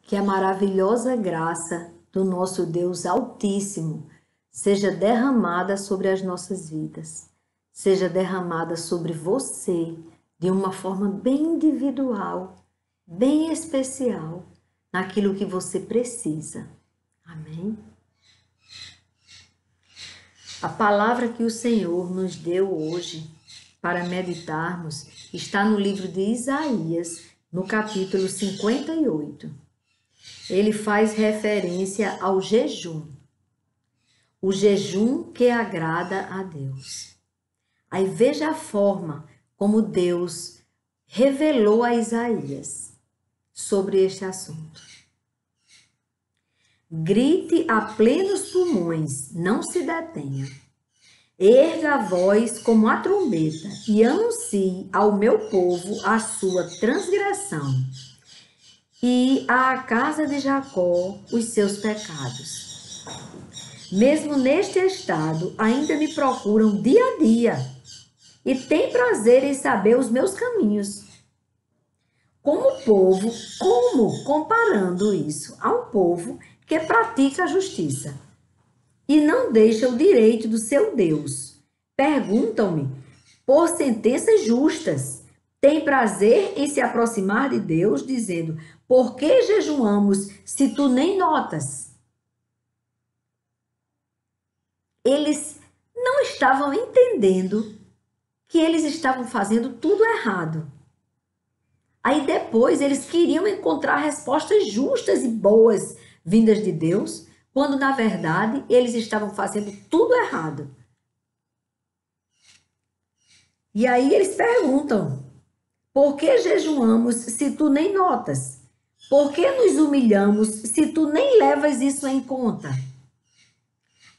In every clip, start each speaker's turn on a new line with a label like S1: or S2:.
S1: Que a maravilhosa graça do nosso Deus Altíssimo seja derramada sobre as nossas vidas, seja derramada sobre você de uma forma bem individual, bem especial, naquilo que você precisa. Amém? A palavra que o Senhor nos deu hoje para meditarmos está no livro de Isaías, no capítulo 58. Ele faz referência ao jejum, o jejum que agrada a Deus. Aí veja a forma como Deus revelou a Isaías sobre este assunto. Grite a plenos pulmões, não se detenha. Erga a voz como a trombeta e anuncie ao meu povo a sua transgressão e à casa de Jacó os seus pecados. Mesmo neste estado, ainda me procuram dia a dia e têm prazer em saber os meus caminhos. Comparando isso a um povo que pratica a justiça e não deixa o direito do seu Deus. Perguntam-me por sentenças justas. Tem prazer em se aproximar de Deus, dizendo: por que jejuamos se tu nem notas? Eles não estavam entendendo que eles estavam fazendo tudo errado. Aí depois eles queriam encontrar respostas justas e boas vindas de Deus, quando na verdade eles estavam fazendo tudo errado. E aí eles perguntam: por que jejuamos se tu nem notas? Por que nos humilhamos se tu nem levas isso em conta?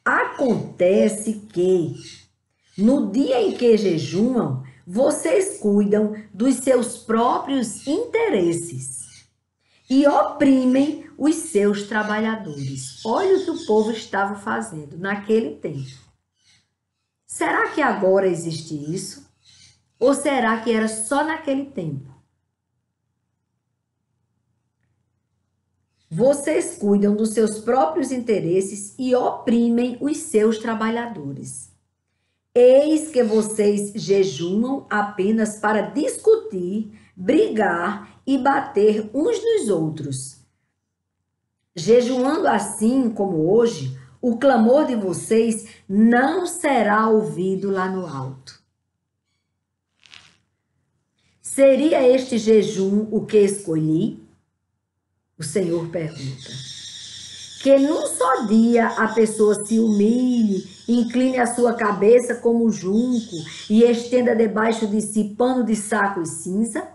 S1: Acontece que, no dia em que jejuam, vocês cuidam dos seus próprios interesses e oprimem os seus trabalhadores. Olha o que o povo estava fazendo naquele tempo. Será que agora existe isso? Ou será que era só naquele tempo? Vocês cuidam dos seus próprios interesses e oprimem os seus trabalhadores. Eis que vocês jejuam apenas para discutir, brigar e bater uns nos outros. Jejuando assim como hoje, o clamor de vocês não será ouvido lá no alto. Seria este jejum o que escolhi? O Senhor pergunta. Que num só dia a pessoa se humilhe, incline a sua cabeça como junco e estenda debaixo de si pano de saco e cinza?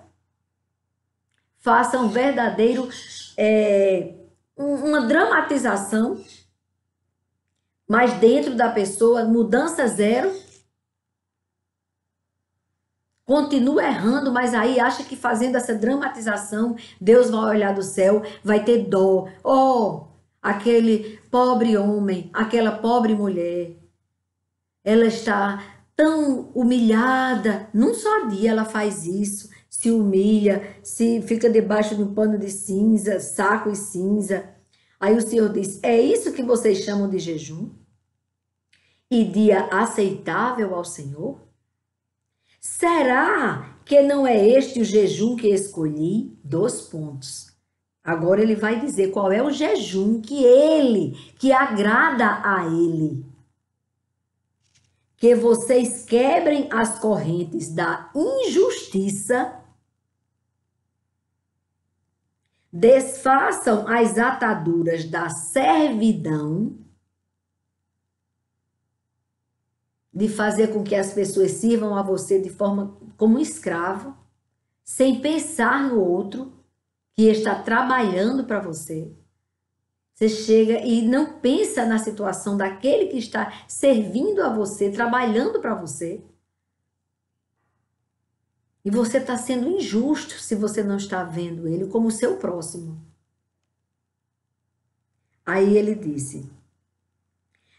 S1: Faça um verdadeiro, uma dramatização, mas dentro da pessoa, mudança zero. Continua errando, mas aí acha que fazendo essa dramatização, Deus vai olhar do céu, vai ter dó. Oh, aquele pobre homem, aquela pobre mulher, ela está tão humilhada. Num só dia ela faz isso, se humilha, se fica debaixo de um pano de cinza, saco e cinza. Aí o Senhor diz: é isso que vocês chamam de jejum? E dia aceitável ao Senhor? Será que não é este o jejum que escolhi? 2 pontos. Agora ele vai dizer qual é o jejum que agrada a ele. Que vocês quebrem as correntes da injustiça, desfaçam as ataduras da servidão, de fazer com que as pessoas sirvam a você de forma como um escravo, sem pensar no outro que está trabalhando para você. Você chega e não pensa na situação daquele que está servindo a você, trabalhando para você. E você está sendo injusto se você não está vendo ele como seu próximo. Aí ele disse: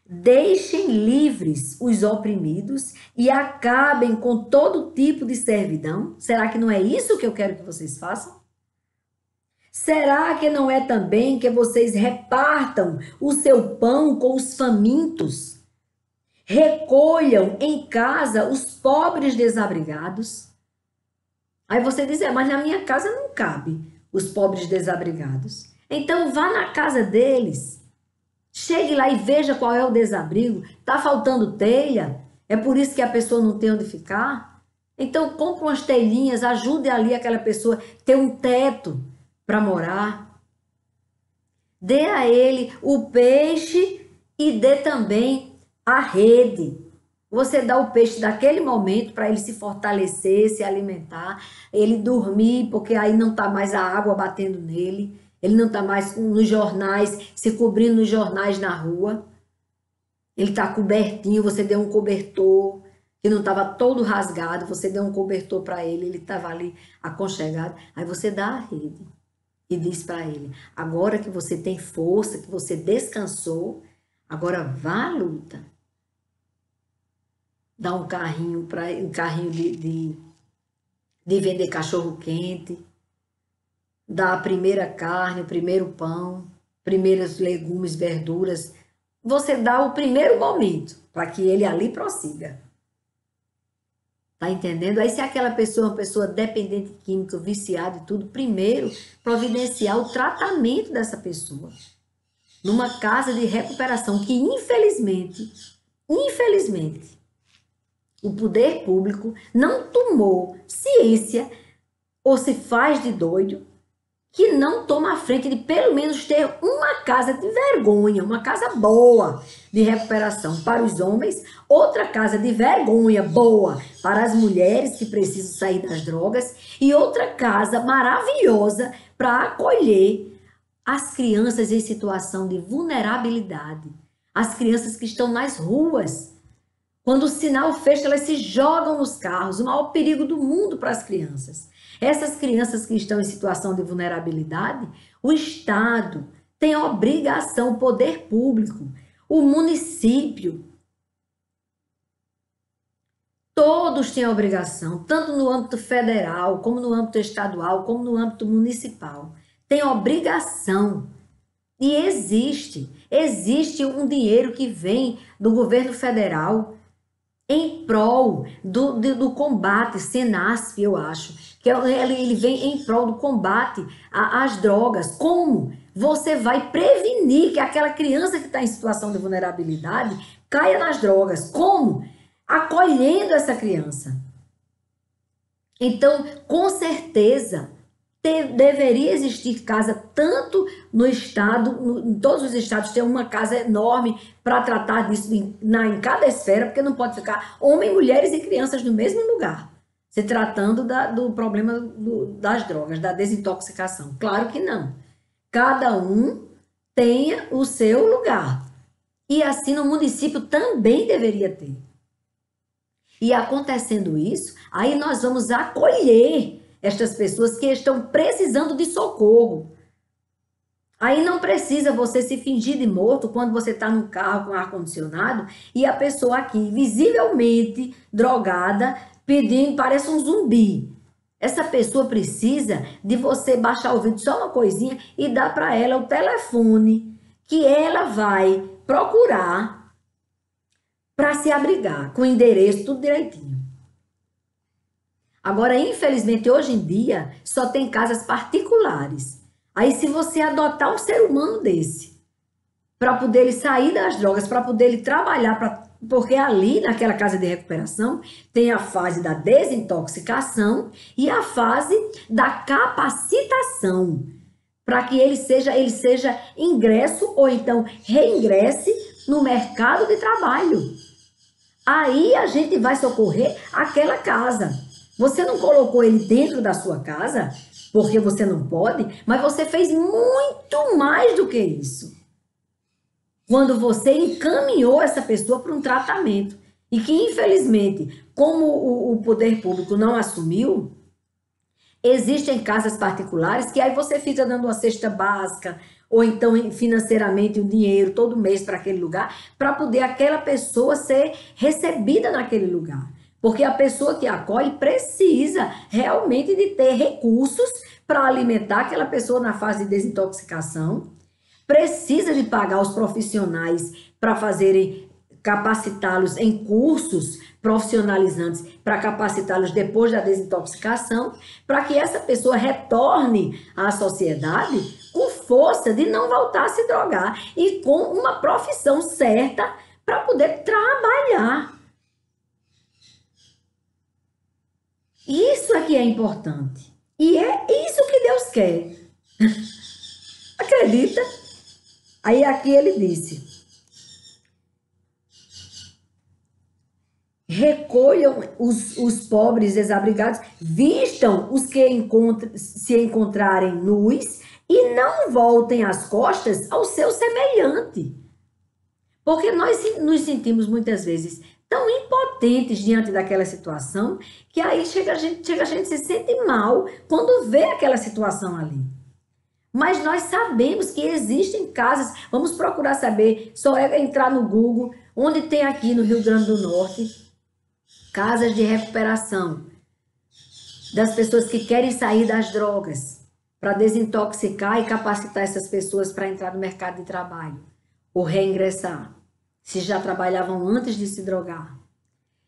S1: deixem livres os oprimidos e acabem com todo tipo de servidão. Será que não é isso que eu quero que vocês façam? Será que não é também que vocês repartam o seu pão com os famintos? Recolham em casa os pobres desabrigados? Aí você diz, mas na minha casa não cabe os pobres desabrigados. Então vá na casa deles. Chegue lá e veja qual é o desabrigo. Está faltando telha? É por isso que a pessoa não tem onde ficar? Então compre umas telhinhas, ajude ali aquela pessoa a ter um teto para morar. Dê a ele o peixe e dê também a rede. Você dá o peixe daquele momento para ele se fortalecer, se alimentar, ele dormir, porque aí não está mais a água batendo nele, ele não está mais nos jornais, se cobrindo nos jornais na rua. Ele está cobertinho, você deu um cobertor, que não estava todo rasgado, você deu um cobertor para ele, ele estava ali aconchegado. Aí você dá a rede e diz para ele, agora que você tem força, que você descansou, agora vá à luta. Dá um carrinho de vender cachorro quente, dá a primeira carne, o primeiro pão, primeiros legumes, verduras. Você dá o primeiro momento para que ele ali prossiga. Tá entendendo? Aí se aquela pessoa é uma pessoa dependente de químico, viciada e tudo, primeiro providenciar o tratamento dessa pessoa numa casa de recuperação que infelizmente, o poder público não tomou ciência ou se faz de doido que não toma a frente de pelo menos ter uma casa de vergonha, uma casa boa de recuperação para os homens, outra casa de vergonha boa para as mulheres que precisam sair das drogas e outra casa maravilhosa para acolher as crianças em situação de vulnerabilidade, as crianças que estão nas ruas. Quando o sinal fecha, elas se jogam nos carros, o maior perigo do mundo para as crianças. Essas crianças que estão em situação de vulnerabilidade, o Estado tem a obrigação, o poder público, o município, todos têm a obrigação, tanto no âmbito federal, como no âmbito estadual, como no âmbito municipal. Tem a obrigação. E existe um dinheiro que vem do governo federal em prol do combate, Senasp, eu acho, que ele vem em prol do combate às drogas. Como você vai prevenir que aquela criança que está em situação de vulnerabilidade caia nas drogas? Como? Acolhendo essa criança. Então, com certeza, deveria existir casa, tanto no estado, em todos os estados tem uma casa enorme para tratar disso em cada esfera, porque não pode ficar homens, mulheres e crianças no mesmo lugar, se tratando do problema das drogas, da desintoxicação. Claro que não. Cada um tenha o seu lugar. E assim no município também deveria ter. E acontecendo isso, aí nós vamos acolher estas pessoas que estão precisando de socorro. Aí não precisa você se fingir de morto quando você está no carro com ar-condicionado e a pessoa aqui, visivelmente drogada, pedindo, parece um zumbi. Essa pessoa precisa de você baixar o vídeo, só uma coisinha, e dar para ela o telefone que ela vai procurar para se abrigar, com o endereço, tudo direitinho. Agora, infelizmente, hoje em dia, só tem casas particulares. Aí, se você adotar um ser humano desse, para poder ele sair das drogas, para poder ele trabalhar, porque ali, naquela casa de recuperação, tem a fase da desintoxicação e a fase da capacitação, para que ele seja ingresso ou então reingresse no mercado de trabalho. Aí a gente vai socorrer aquela casa. Você não colocou ele dentro da sua casa, porque você não pode, mas você fez muito mais do que isso. Quando você encaminhou essa pessoa para um tratamento. E que, infelizmente, como o poder público não assumiu, existem casas particulares que aí você fica dando uma cesta básica, ou então financeiramente o dinheiro todo mês para aquele lugar, para poder aquela pessoa ser recebida naquele lugar. Porque a pessoa que acolhe precisa realmente de ter recursos para alimentar aquela pessoa na fase de desintoxicação, precisa de pagar os profissionais para fazerem, capacitá-los em cursos profissionalizantes, para capacitá-los depois da desintoxicação, para que essa pessoa retorne à sociedade com força de não voltar a se drogar e com uma profissão certa para poder trabalhar. Isso é que é importante. E é isso que Deus quer. Acredita? Aí aqui ele disse: recolham os pobres desabrigados, vistam os que se encontrarem nus e não voltem as costas ao seu semelhante. Porque nós nos sentimos muitas vezes tão impotentes diante daquela situação que aí a gente se sente mal quando vê aquela situação ali. Mas nós sabemos que existem casas, vamos procurar saber, só é entrar no Google, onde tem aqui no Rio Grande do Norte, casas de recuperação das pessoas que querem sair das drogas, para desintoxicar e capacitar essas pessoas para entrar no mercado de trabalho, ou reingressar, se já trabalhavam antes de se drogar.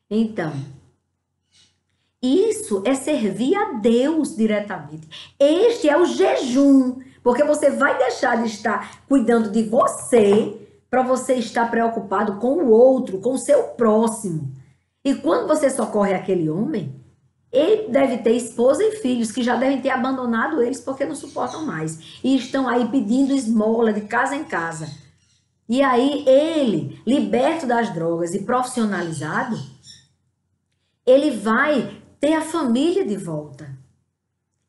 S1: Então, isso é servir a Deus diretamente. Este é o jejum, porque você vai deixar de estar cuidando de você para você estar preocupado com o outro, com o seu próximo. E quando você socorre aquele homem, ele deve ter esposa e filhos que já devem ter abandonado eles porque não suportam mais. E estão aí pedindo esmola de casa em casa. E aí ele, liberto das drogas e profissionalizado, ele vai ter a família de volta.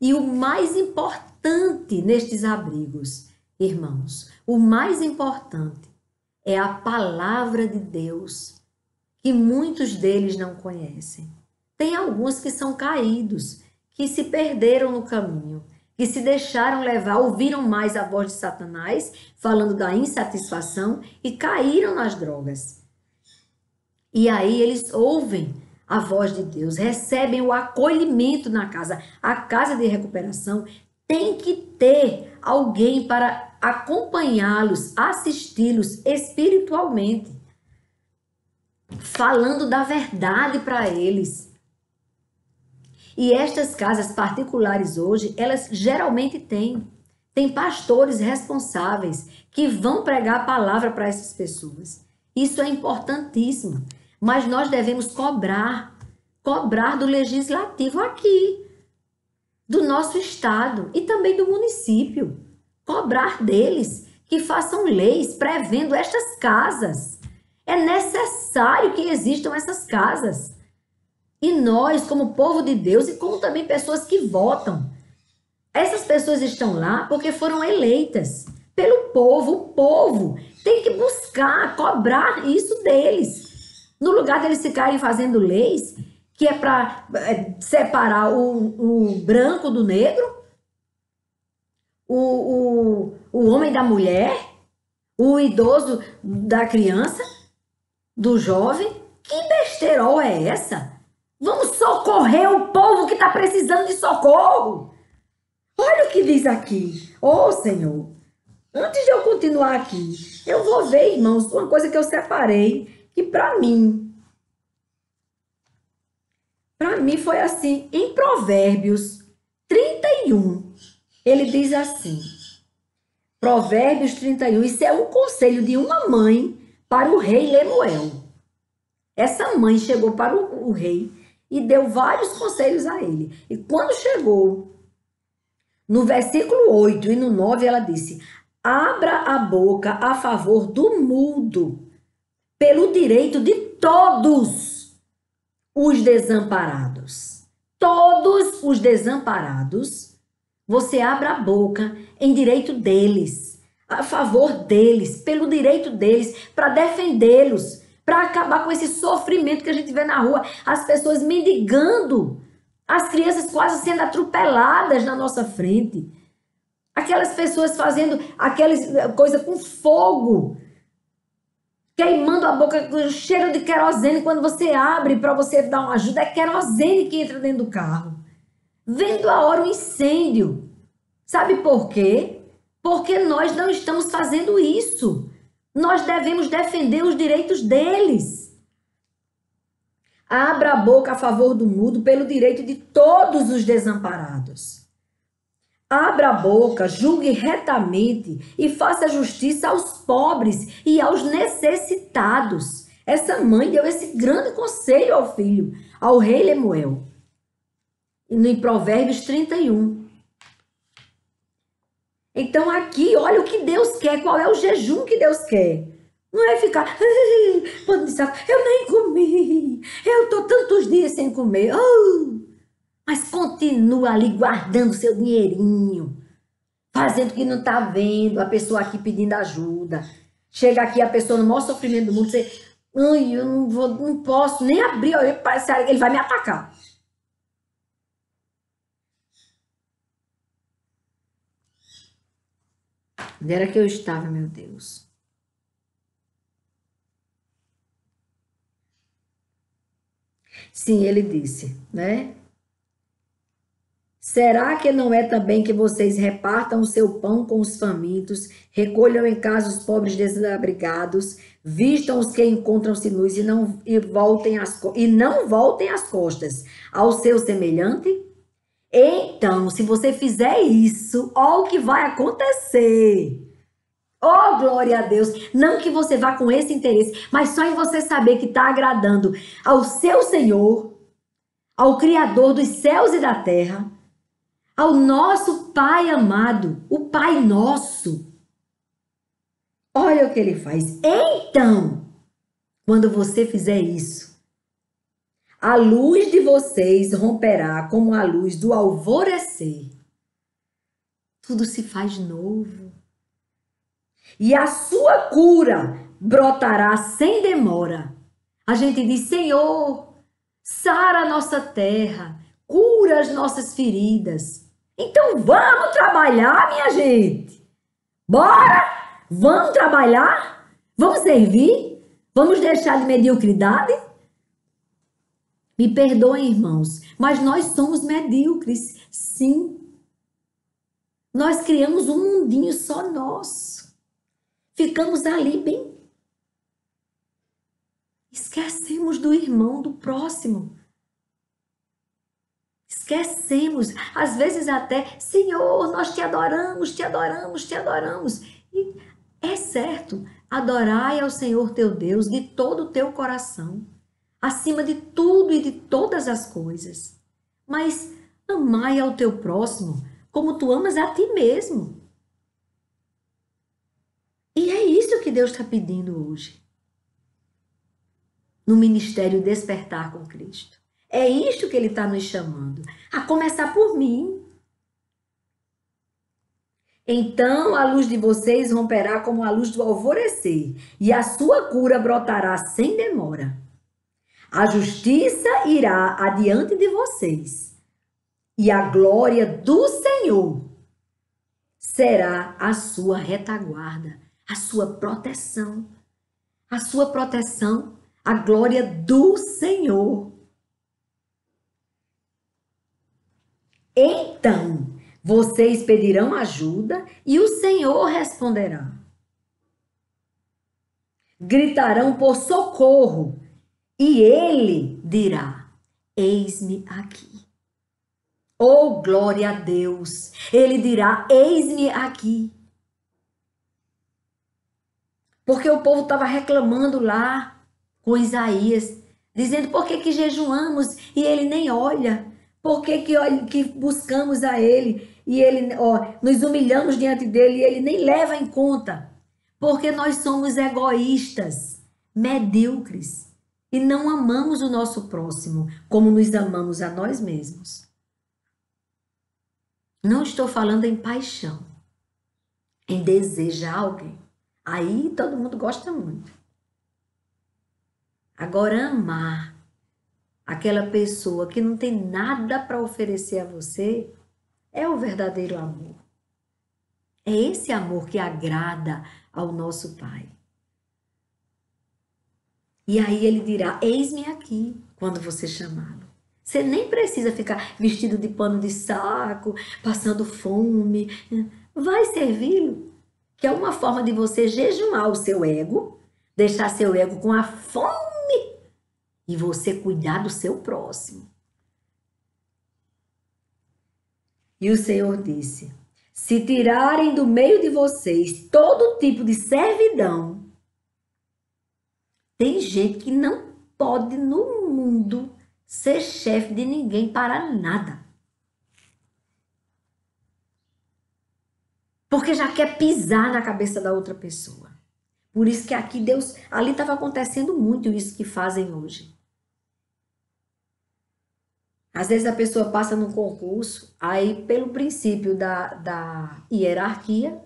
S1: E o mais importante nestes abrigos, irmãos, o mais importante é a palavra de Deus, que muitos deles não conhecem. Tem alguns que são caídos, que se perderam no caminho, que se deixaram levar, ouviram mais a voz de Satanás, falando da insatisfação, e caíram nas drogas. E aí eles ouvem a voz de Deus, recebem o acolhimento na casa. A casa de recuperação tem que ter alguém para acompanhá-los, assisti-los espiritualmente, falando da verdade para eles. E estas casas particulares hoje, elas geralmente têm pastores responsáveis que vão pregar a palavra para essas pessoas. Isso é importantíssimo. Mas nós devemos cobrar do legislativo aqui, do nosso estado e também do município. Cobrar deles que façam leis prevendo estas casas. É necessário que existam essas casas. E nós, como povo de Deus e como também pessoas que votam, essas pessoas estão lá porque foram eleitas pelo povo. O povo tem que buscar, cobrar isso deles. No lugar deles ficarem fazendo leis que é para separar o branco do negro, o homem da mulher, o idoso da criança, do jovem. Que besterol é essa? Vamos socorrer o povo que está precisando de socorro. Olha o que diz aqui. Ô, Senhor, antes de eu continuar aqui, eu vou ver, irmãos, uma coisa que eu separei, que para mim foi assim. Em Provérbios 31, ele diz assim, Provérbios 31, isso é um conselho de uma mãe para o rei Lemuel. Essa mãe chegou para o rei e deu vários conselhos a ele. E quando chegou no versículo 8 e no 9, ela disse: abra a boca a favor do mudo, pelo direito de todos os desamparados. Todos os desamparados, você abra a boca em direito deles, a favor deles, pelo direito deles, para defendê-los, para acabar com esse sofrimento que a gente vê na rua, as pessoas mendigando, as crianças quase sendo atropeladas na nossa frente, aquelas pessoas fazendo aquelas coisas com fogo, queimando a boca com cheiro de querosene. Quando você abre para você dar uma ajuda, é querosene que entra dentro do carro. Vendo a hora o incêndio. Sabe por quê? Porque nós não estamos fazendo isso. Nós devemos defender os direitos deles. Abra a boca a favor do mudo pelo direito de todos os desamparados. Abra a boca, julgue retamente e faça justiça aos pobres e aos necessitados. Essa mãe deu esse grande conselho ao filho, ao rei Lemuel. Em Provérbios 31. Então aqui, olha o que Deus quer, qual é o jejum que Deus quer. Não é ficar, pano de saco, eu nem comi, eu estou tantos dias sem comer. Mas continua ali guardando seu dinheirinho, fazendo que não está vendo, a pessoa aqui pedindo ajuda. Chega aqui a pessoa no maior sofrimento do mundo, você, eu não posso nem abrir, parece que ele vai me atacar. Onde era que eu estava, meu Deus? Sim, ele disse, né? Será que não é também que vocês repartam o seu pão com os famintos, recolham em casa os pobres desabrigados, vistam os que encontram-se nus e não voltem as costas ao seu semelhante? Então, se você fizer isso, olha o que vai acontecer. Oh, glória a Deus! Não que você vá com esse interesse, mas só em você saber que está agradando ao seu Senhor, ao Criador dos céus e da terra, ao nosso Pai amado, o Pai nosso. Olha o que ele faz. Então, quando você fizer isso, a luz de vocês romperá como a luz do alvorecer. Tudo se faz novo. E a sua cura brotará sem demora. A gente diz, Senhor, sara a nossa terra, cura as nossas feridas. Então vamos trabalhar, minha gente. Bora! Vamos trabalhar? Vamos servir? Vamos deixar de mediocridade? Me perdoem, irmãos, mas nós somos medíocres, sim. Nós criamos um mundinho só nosso. Ficamos ali bem. Esquecemos do irmão, do próximo. Esquecemos, às vezes até, Senhor, nós te adoramos, te adoramos, te adoramos. E é certo, adorai ao Senhor teu Deus de todo o teu coração, acima de tudo e de todas as coisas. Mas amai ao teu próximo como tu amas a ti mesmo. E é isso que Deus está pedindo hoje. No Ministério Despertar com Cristo. É isto que Ele está nos chamando. A começar por mim. Então a luz de vocês romperá como a luz do alvorecer, e a sua cura brotará sem demora. A justiça irá adiante de vocês, e a glória do Senhor será a sua retaguarda, a sua proteção. A sua proteção, a glória do Senhor. Então, vocês pedirão ajuda e o Senhor responderá. Gritarão por socorro e Ele dirá, eis-me aqui. Oh, glória a Deus! Ele dirá, eis-me aqui. Porque o povo estava reclamando lá com Isaías, dizendo por que jejuamos e ele nem olha, por que buscamos a ele e ele, nos humilhamos diante dele e ele nem leva em conta, porque nós somos egoístas, medíocres e não amamos o nosso próximo como nos amamos a nós mesmos. Não estou falando em paixão, em desejar alguém. Aí todo mundo gosta muito. Agora, amar aquela pessoa que não tem nada para oferecer a você é o verdadeiro amor. É esse amor que agrada ao nosso Pai. E aí ele dirá: eis-me aqui, quando você chamá-lo. Você nem precisa ficar vestido de pano de saco, passando fome. Vai servi-lo, que é uma forma de você jejuar o seu ego, deixar seu ego com a fome e você cuidar do seu próximo. E o Senhor disse: se tirarem do meio de vocês todo tipo de servidão, tem gente que não pode no mundo ser chefe de ninguém para nada. Porque já quer pisar na cabeça da outra pessoa. Por isso que aqui Deus, ali estava acontecendo muito isso que fazem hoje. Às vezes a pessoa passa num concurso, aí pelo princípio da hierarquia,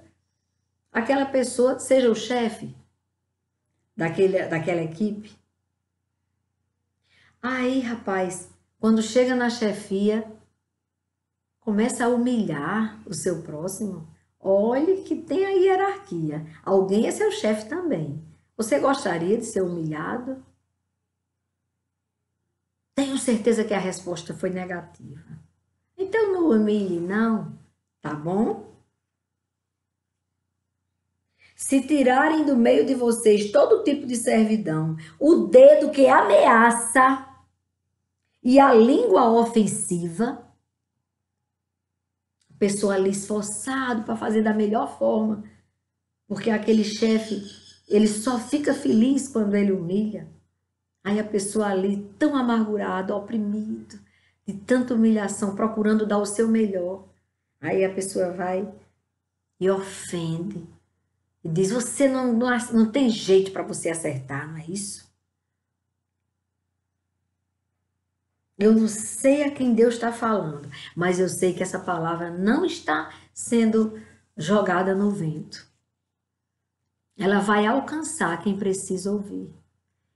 S1: aquela pessoa seja o chefe daquela equipe. Aí, rapaz, quando chega na chefia, começa a humilhar o seu próximo. Olhe que tem a hierarquia. Alguém é seu chefe também. Você gostaria de ser humilhado? Tenho certeza que a resposta foi negativa. Então não humilhe, não. Tá bom? Se tirarem do meio de vocês todo tipo de servidão, o dedo que ameaça e a língua ofensiva, a pessoa ali esforçado para fazer da melhor forma, porque aquele chefe, ele só fica feliz quando ele humilha. Aí a pessoa ali tão amargurada, oprimido, de tanta humilhação, procurando dar o seu melhor. Aí a pessoa vai e ofende. E diz: você não tem jeito para você acertar, não é isso? Eu não sei a quem Deus está falando, mas eu sei que essa palavra não está sendo jogada no vento. Ela vai alcançar quem precisa ouvir.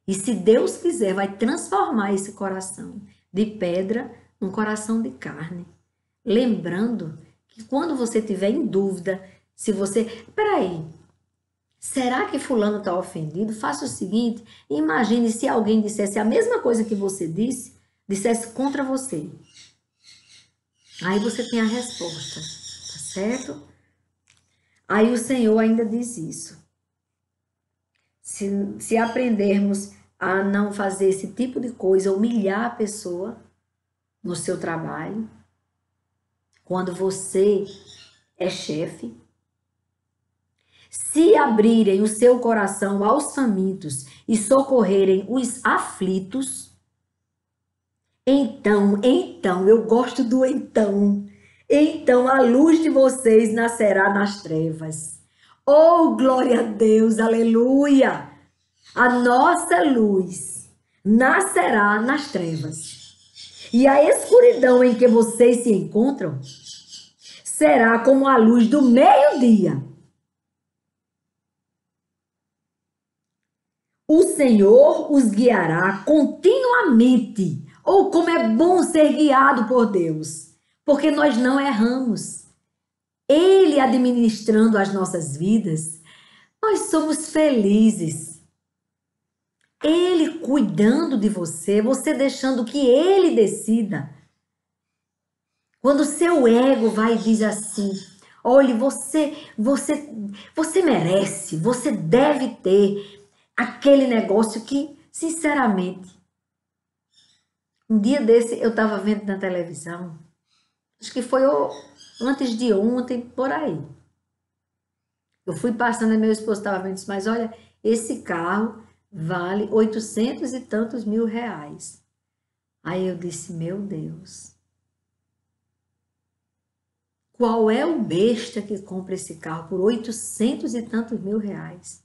S1: E se Deus quiser, vai transformar esse coração de pedra num coração de carne. Lembrando que quando você estiver em dúvida, se você... Peraí, será que fulano está ofendido? Faça o seguinte, imagine se alguém dissesse a mesma coisa que você dissesse contra você. Aí você tem a resposta, tá certo? Aí o Senhor ainda diz isso. Se aprendermos a não fazer esse tipo de coisa, humilhar a pessoa no seu trabalho, quando você é chefe, se abrirem o seu coração aos famintos e socorrerem os aflitos, então, eu gosto do então a luz de vocês nascerá nas trevas. Oh, glória a Deus, aleluia! A nossa luz nascerá nas trevas. E a escuridão em que vocês se encontram será como a luz do meio-dia. O Senhor os guiará continuamente. Ou como é bom ser guiado por Deus, porque nós não erramos. Ele administrando as nossas vidas, nós somos felizes. Ele cuidando de você, você deixando que ele decida. Quando o seu ego vai e diz assim: olhe, você merece, você deve ter aquele negócio que, sinceramente, um dia desse eu estava vendo na televisão, acho que foi antes de ontem, por aí. Eu fui passando e meu esposo estava vendo isso, mas olha, esse carro vale 800 e tantos mil reais. Aí eu disse: meu Deus, qual é o besta que compra esse carro por 800 e tantos mil reais?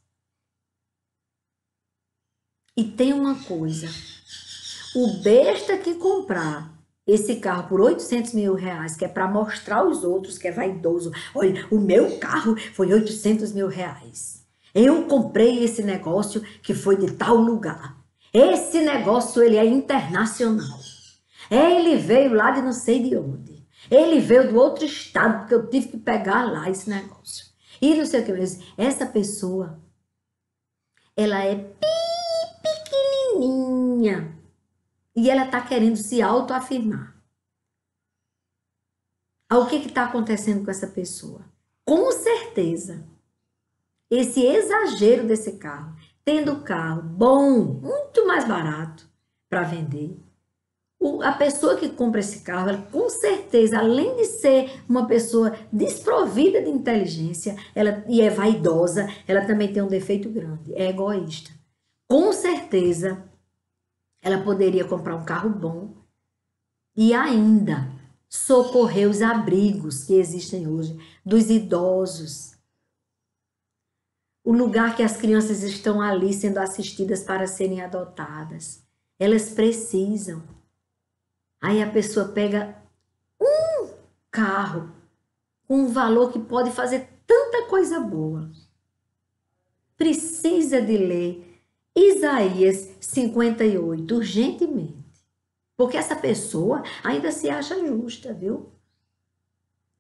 S1: E tem uma coisa, o besta que comprar esse carro por 800 mil reais, que é para mostrar aos outros que é vaidoso, olha, o meu carro foi 800 mil reais. Eu comprei esse negócio que foi de tal lugar. Esse negócio, ele é internacional. Ele veio lá de não sei de onde. Ele veio do outro estado, porque eu tive que pegar lá esse negócio. E não sei o que mesmo. Essa pessoa, ela é pequenininha. pequenininha. E ela está querendo se autoafirmar. O que está acontecendo com essa pessoa? Com certeza, esse exagero desse carro, tendo carro bom, muito mais barato para vender, a pessoa que compra esse carro, ela, com certeza, além de ser uma pessoa desprovida de inteligência, ela e é vaidosa, ela também tem um defeito grande, é egoísta. Com certeza, ela poderia comprar um carro bom e ainda socorrer os abrigos que existem hoje dos idosos. O lugar que as crianças estão ali sendo assistidas para serem adotadas. Elas precisam. Aí a pessoa pega um carro com um valor que pode fazer tanta coisa boa. Precisa de ler Isaías 58 urgentemente. Porque essa pessoa ainda se acha justa, viu?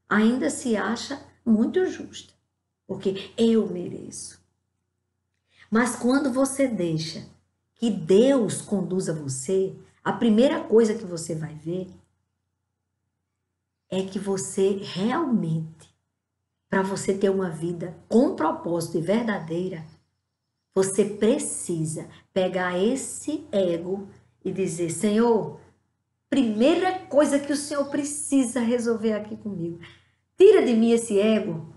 S1: Ainda se acha muito justa. Porque eu mereço. Mas quando você deixa que Deus conduza você, a primeira coisa que você vai ver é que você realmente, para você ter uma vida com propósito e verdadeira, você precisa pegar esse ego e dizer: Senhor, primeira coisa que o Senhor precisa resolver aqui comigo, tira de mim esse ego,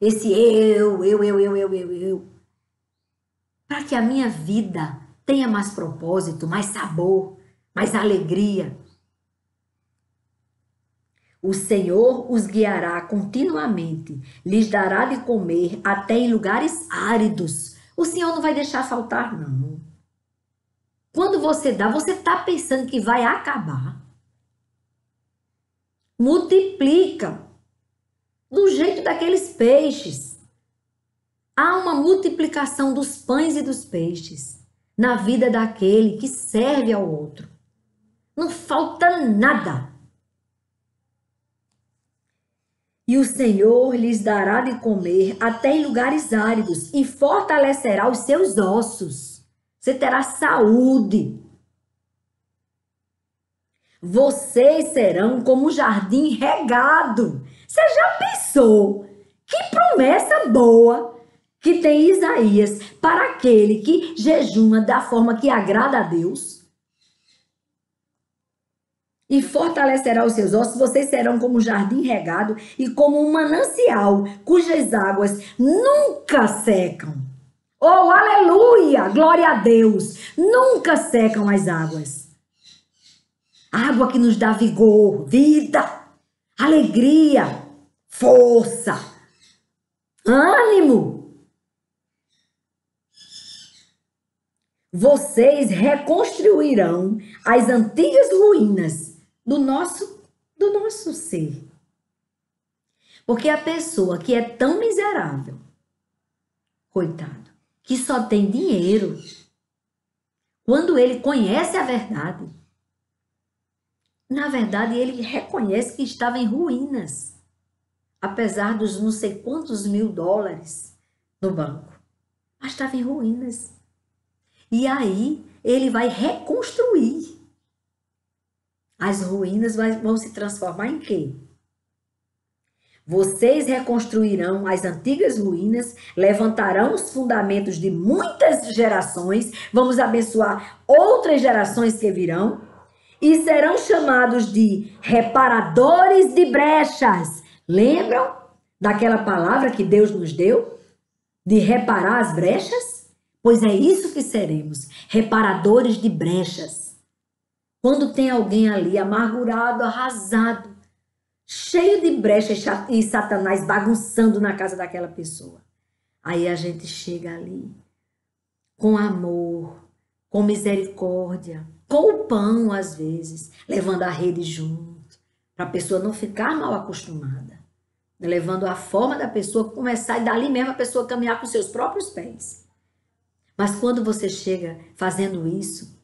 S1: esse eu, para que a minha vida tenha mais propósito, mais sabor, mais alegria. O Senhor os guiará continuamente, lhes dará de comer até em lugares áridos. O Senhor não vai deixar faltar, não. Quando você dá, você está pensando que vai acabar. Multiplica. Do jeito daqueles peixes. Há uma multiplicação dos pães e dos peixes na vida daquele que serve ao outro. Não falta nada. E o Senhor lhes dará de comer até em lugares áridos e fortalecerá os seus ossos. Você terá saúde. Vocês serão como um jardim regado. Você já pensou? Que promessa boa que tem Isaías para aquele que jejuma da forma que agrada a Deus. E fortalecerá os seus ossos, vocês serão como um jardim regado e como um manancial, cujas águas nunca secam. Oh, aleluia! Glória a Deus! Nunca secam as águas. Água que nos dá vigor, vida, alegria, força, ânimo. Vocês reconstruirão as antigas ruínas do nosso ser. Porque a pessoa que é tão miserável, coitado, que só tem dinheiro, quando ele conhece a verdade, na verdade ele reconhece que estava em ruínas, apesar dos não sei quantos mil dólares no banco, mas estava em ruínas. E aí ele vai reconstruir. As ruínas vão se transformar em quê? Vocês reconstruirão as antigas ruínas, levantarão os fundamentos de muitas gerações, vamos abençoar outras gerações que virão, e serão chamados de reparadores de brechas. Lembram daquela palavra que Deus nos deu? De reparar as brechas? Pois é isso que seremos, reparadores de brechas. Quando tem alguém ali amargurado, arrasado, cheio de brechas e Satanás bagunçando na casa daquela pessoa. Aí a gente chega ali com amor, com misericórdia, com o pão às vezes, levando a rede junto, para a pessoa não ficar mal acostumada, levando a forma da pessoa começar e dali mesmo a pessoa caminhar com seus próprios pés. Mas quando você chega fazendo isso,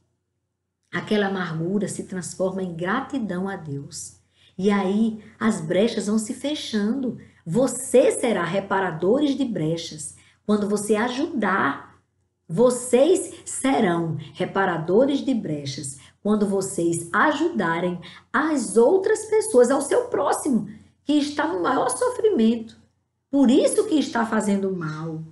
S1: aquela amargura se transforma em gratidão a Deus. E aí as brechas vão se fechando. Você será reparadores de brechas quando você ajudar Vocês serão reparadores de brechas quando vocês ajudarem as outras pessoas, ao seu próximo, que está no maior sofrimento. Por isso que está fazendo mal.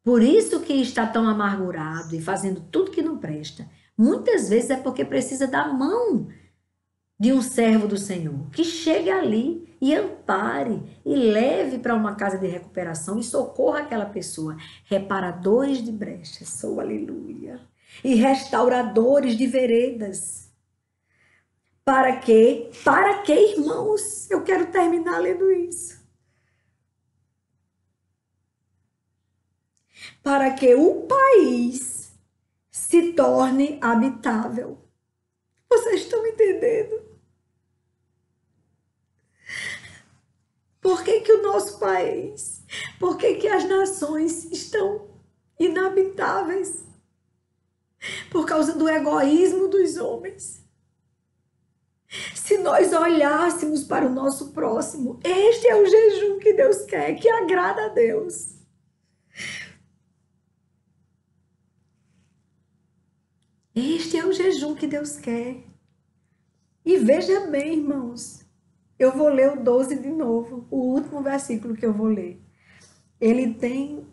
S1: Por isso que está tão amargurado e fazendo tudo que não presta. Muitas vezes é porque precisa da mão de um servo do Senhor, que chegue ali e ampare e leve para uma casa de recuperação e socorra aquela pessoa. Reparadores de brechas, sou aleluia. E restauradores de veredas. Para quê? Para quê, irmãos? Eu quero terminar lendo isso. Para que o país se torne habitável. Vocês estão entendendo? Por que que o nosso país, por que que as nações estão inabitáveis? Por causa do egoísmo dos homens. Se nós olhássemos para o nosso próximo, este é o jejum que Deus quer, que agrada a Deus. Este é o jejum que Deus quer. E veja bem, irmãos, eu vou ler o 12 de novo, o último versículo que eu vou ler. Ele tem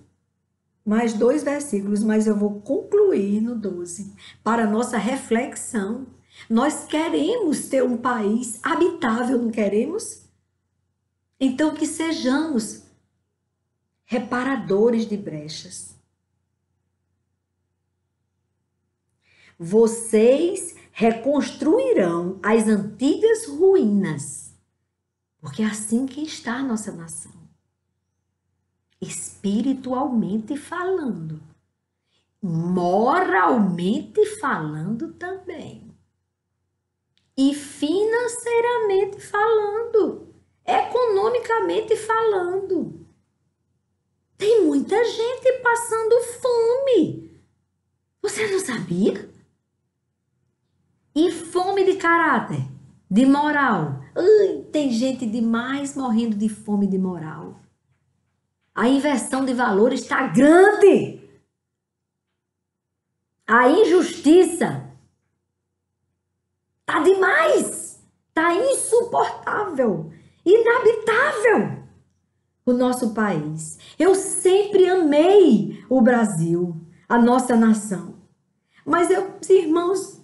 S1: mais 2 versículos, mas eu vou concluir no 12, para nossa reflexão. Nós queremos ter um país habitável, não queremos? Então que sejamos reparadores de brechas. Vocês reconstruirão as antigas ruínas, porque é assim que está a nossa nação. Espiritualmente falando, moralmente falando também, e financeiramente falando, economicamente falando. Tem muita gente passando fome. Você não sabia? E fome de caráter, de moral. Ai, tem gente demais morrendo de fome e de moral. A inversão de valores está grande. A injustiça está demais. Está insuportável, inabitável o nosso país. Eu sempre amei o Brasil, a nossa nação. Mas irmãos,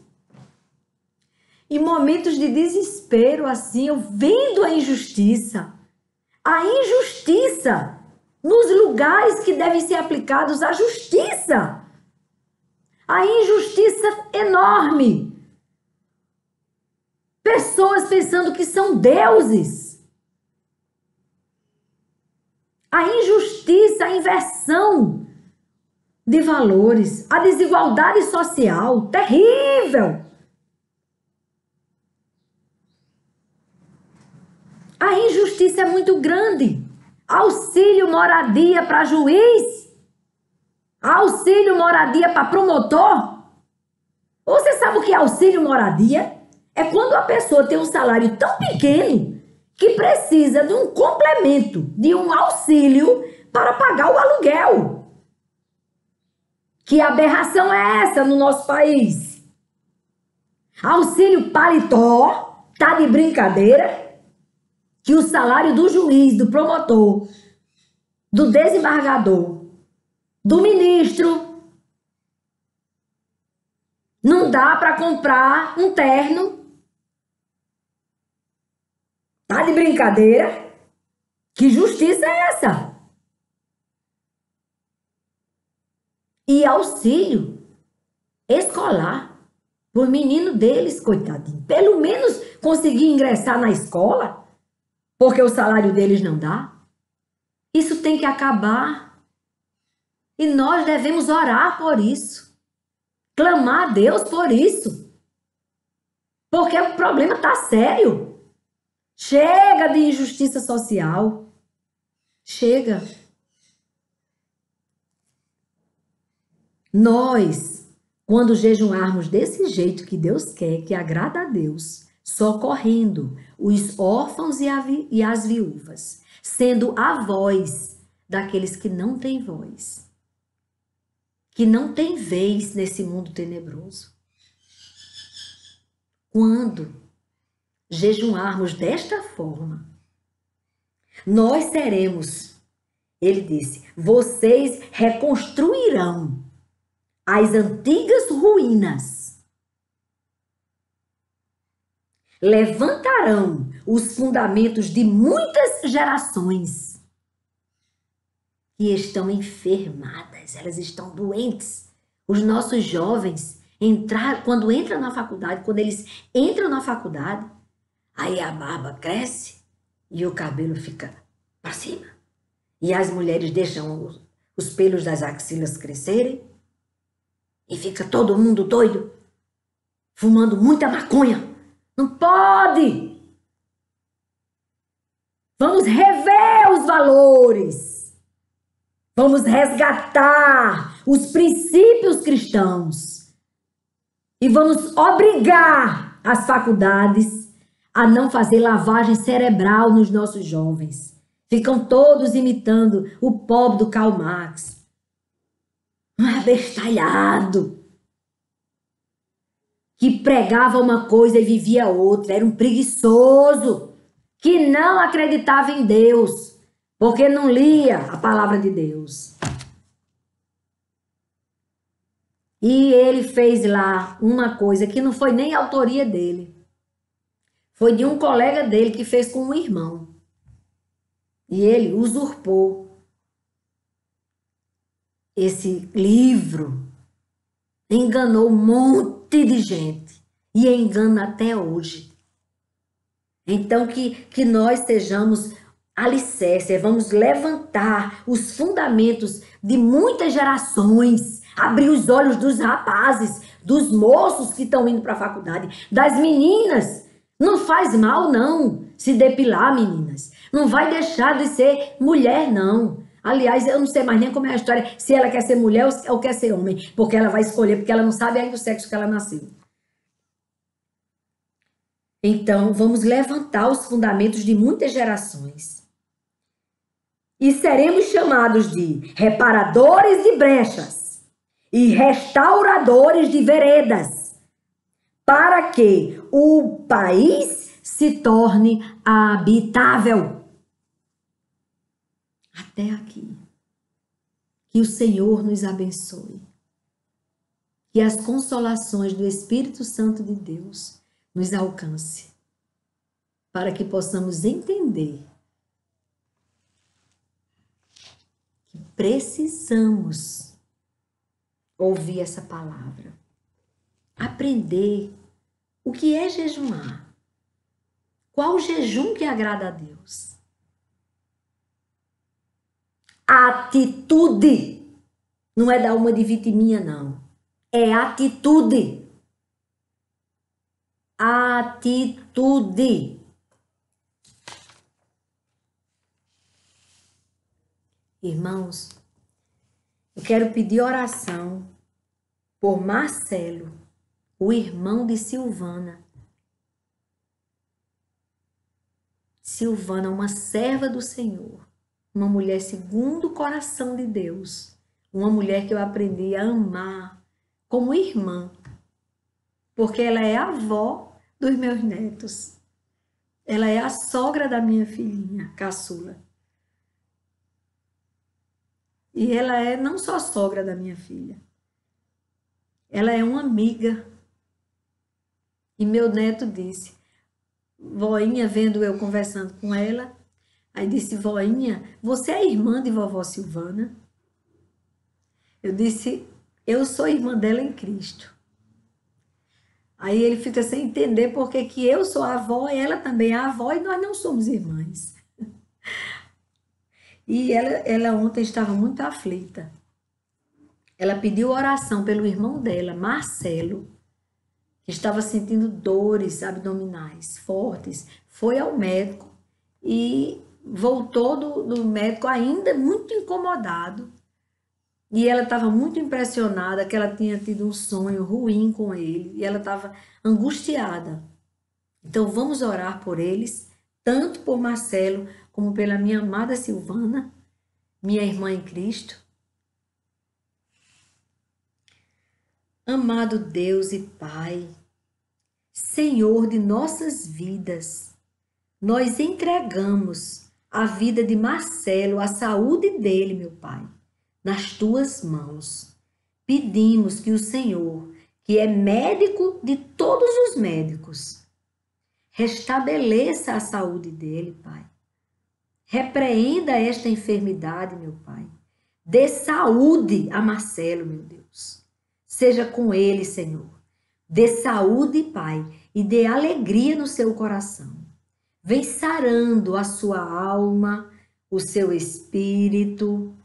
S1: em momentos de desespero assim, eu vendo a injustiça nos lugares que devem ser aplicados a justiça. A injustiça enorme. Pessoas pensando que são deuses. A injustiça, a inversão de valores, a desigualdade social, terrível. A injustiça é muito grande. Auxílio moradia para juiz, auxílio moradia para promotor. Você sabe o que é auxílio moradia? É quando a pessoa tem um salário tão pequeno que precisa de um complemento, de um auxílio para pagar o aluguel. Que aberração é essa no nosso país? Auxílio paletó, tá de brincadeira? Que o salário do juiz, do promotor, do desembargador, do ministro, não dá para comprar um terno. Tá de brincadeira? Que justiça é essa? E auxílio escolar por menino deles, coitadinho. Pelo menos conseguir ingressar na escola. Porque o salário deles não dá. Isso tem que acabar. E nós devemos orar por isso. Clamar a Deus por isso. Porque o problema está sério. Chega de injustiça social. Chega. Nós, quando jejuarmos desse jeito que Deus quer, que agrada a Deus, socorrendo os órfãos e as viúvas, sendo a voz daqueles que não têm voz. que não tem vez nesse mundo tenebroso. Quando jejuarmos desta forma, nós seremos, ele disse, vocês reconstruirão as antigas ruínas, levantarão os fundamentos de muitas gerações que estão enfermadas, elas estão doentes. Os nossos jovens, quando entram na faculdade, quando eles entram na faculdade, aí a barba cresce e o cabelo fica para cima. E as mulheres deixam os pelos das axilas crescerem e fica todo mundo doido, fumando muita maconha. Não pode! Vamos rever os valores. Vamos resgatar os princípios cristãos. E vamos obrigar as faculdades a não fazer lavagem cerebral nos nossos jovens. Ficam todos imitando o pobre do Karl Marx. Um abestalhado. Que pregava uma coisa e vivia outra. Era um preguiçoso. Que não acreditava em Deus. Porque não lia a palavra de Deus. E ele fez lá uma coisa que não foi nem autoria dele. Foi de um colega dele que fez com um irmão. E ele usurpou esse livro. Enganou um monte de gente. E engana até hoje. Então que nós sejamos alicerce, vamos levantar os fundamentos de muitas gerações, abrir os olhos dos rapazes, dos moços que estão indo para a faculdade, das meninas. Não faz mal, não, se depilar, meninas. Não vai deixar de ser mulher, não. Aliás, eu não sei mais nem como é a história, se ela quer ser mulher ou quer ser homem, porque ela vai escolher, porque ela não sabe ainda o sexo que ela nasceu. Então, vamos levantar os fundamentos de muitas gerações. E seremos chamados de reparadores de brechas e restauradores de veredas, para que o país se torne habitável. Até aqui. Que o Senhor nos abençoe. Que as consolações do Espírito Santo de Deus nos alcance, para que possamos entender que precisamos ouvir essa palavra, aprender o que é jejuar, qual o jejum que agrada a Deus. Atitude, não é dar uma de vitiminha, não, é atitude. Atitude. Irmãos, eu quero pedir oração por Marcelo, o irmão de Silvana. Silvana, uma serva do Senhor, uma mulher segundo o coração de Deus, uma mulher que eu aprendi a amar como irmã, porque ela é a avó dos meus netos. Ela é a sogra da minha filhinha, caçula. E ela é não só sogra da minha filha, ela é uma amiga. E meu neto disse, voinha, vendo eu conversando com ela, aí disse, voinha, você é irmã de vovó Silvana? Eu disse, eu sou irmã dela em Cristo. Aí ele fica sem entender porque que eu sou a avó, ela também é a avó e nós não somos irmãs. E ela ontem estava muito aflita. Ela pediu oração pelo irmão dela, Marcelo, que estava sentindo dores abdominais fortes. Foi ao médico e voltou do médico ainda muito incomodado. E ela estava muito impressionada que ela tinha tido um sonho ruim com ele. E ela estava angustiada. Então vamos orar por eles, tanto por Marcelo como pela minha amada Silvana, minha irmã em Cristo. Amado Deus e Pai, Senhor de nossas vidas, nós entregamos a vida de Marcelo, a saúde dele, meu Pai, nas tuas mãos. Pedimos que o Senhor, que é médico de todos os médicos, restabeleça a saúde dele, Pai. Repreenda esta enfermidade, meu Pai. Dê saúde a Marcelo, meu Deus. Seja com ele, Senhor. Dê saúde, Pai, e dê alegria no seu coração. Vem sarando a sua alma, o seu espírito.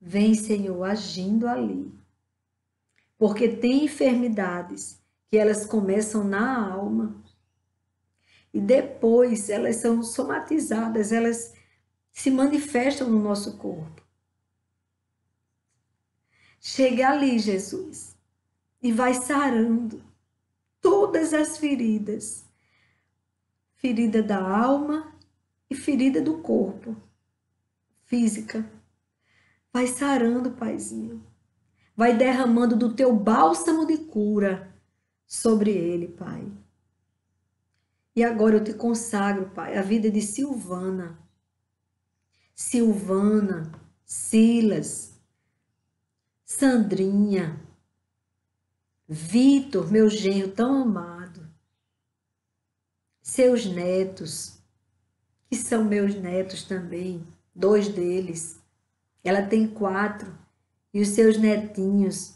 S1: Vem, Senhor, agindo ali. Porque tem enfermidades que elas começam na alma e depois elas são somatizadas, elas se manifestam no nosso corpo. Chega ali, Jesus, e vai sarando todas as feridas. Ferida da alma e ferida do corpo, física. Vai sarando, Paizinho. Vai derramando do teu bálsamo de cura sobre ele, Pai. E agora eu te consagro, Pai, a vida de Silvana. Silvana, Silas, Sandrinha, Vitor, meu genro tão amado, seus netos, que são meus netos também, 2 deles. Ela tem 4, e os seus netinhos,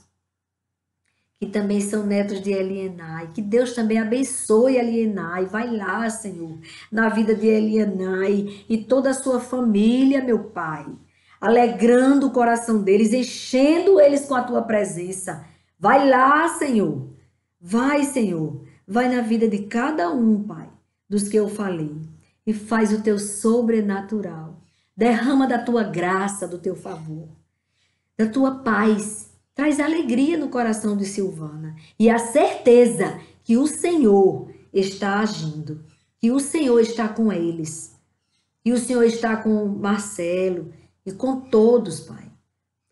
S1: que também são netos de Elienai. Que Deus também abençoe Elienai. Vai lá, Senhor, na vida de Elienai e toda a sua família, meu Pai. Alegrando o coração deles, enchendo eles com a tua presença. Vai lá, Senhor. Vai, Senhor. Vai na vida de cada um, Pai, dos que eu falei. E faz o teu sobrenatural. Derrama da tua graça, do teu favor, da tua paz. Traz alegria no coração de Silvana e a certeza que o Senhor está agindo, que o Senhor está com eles, que o Senhor está com Marcelo e com todos, Pai.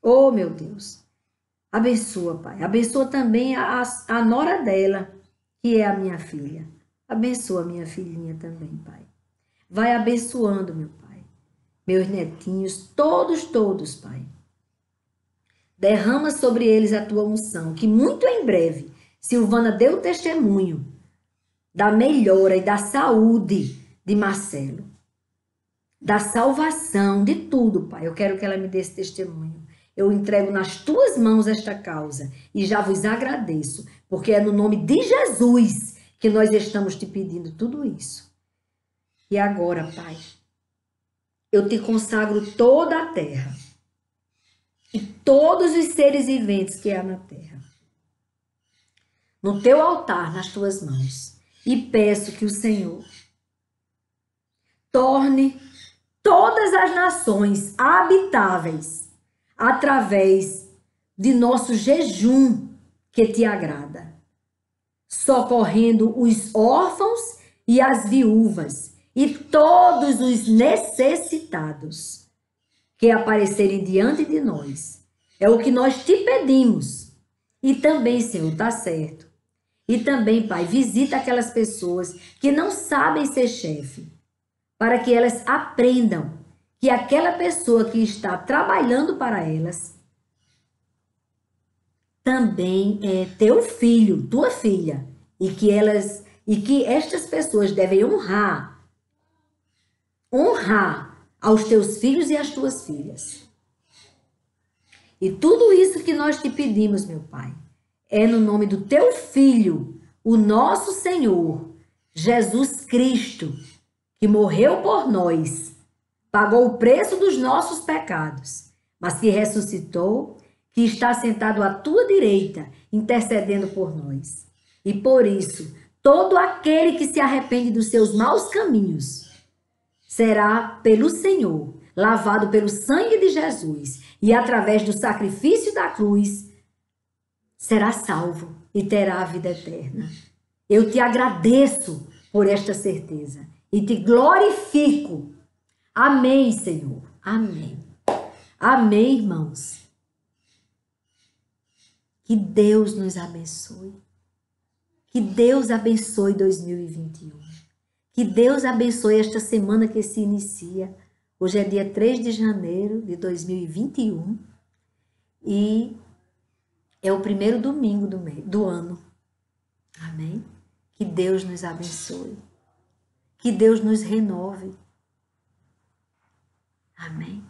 S1: Oh, meu Deus, abençoa, Pai. Abençoa também a nora dela, que é a minha filha. Abençoa a minha filhinha também, Pai. Vai abençoando, meu Pai. Meus netinhos, todos, Pai. Derrama sobre eles a tua unção, que muito em breve Silvana deu testemunho da melhora e da saúde de Marcelo, da salvação, de tudo, Pai. Eu quero que ela me dê esse testemunho. Eu entrego nas tuas mãos esta causa e já vos agradeço, porque é no nome de Jesus que nós estamos te pedindo tudo isso. E agora, Pai, eu te consagro toda a terra e todos os seres viventes que há na terra, no teu altar, nas tuas mãos. E peço que o Senhor torne todas as nações habitáveis através de nosso jejum que te agrada, socorrendo os órfãos e as viúvas e todos os necessitados que aparecerem diante de nós. É o que nós te pedimos. E também, Senhor, tá certo. E também, Pai, visita aquelas pessoas que não sabem ser chefe, para que elas aprendam que aquela pessoa que está trabalhando para elas também é teu filho, tua filha, e que estas pessoas devem honrar aos teus filhos e às tuas filhas. E tudo isso que nós te pedimos, meu Pai, é no nome do teu Filho, o nosso Senhor, Jesus Cristo, que morreu por nós, pagou o preço dos nossos pecados, mas que ressuscitou, que está sentado à tua direita, intercedendo por nós. E por isso, todo aquele que se arrepende dos seus maus caminhos será pelo Senhor, lavado pelo sangue de Jesus e através do sacrifício da cruz, será salvo e terá a vida eterna. Eu te agradeço por esta certeza e te glorifico. Amém, Senhor. Amém. Amém, irmãos. Que Deus nos abençoe. Que Deus abençoe 2021. Que Deus abençoe esta semana que se inicia. Hoje é dia 3 de janeiro de 2021 e é o primeiro domingo do ano. Amém? Que Deus nos abençoe. Que Deus nos renove. Amém?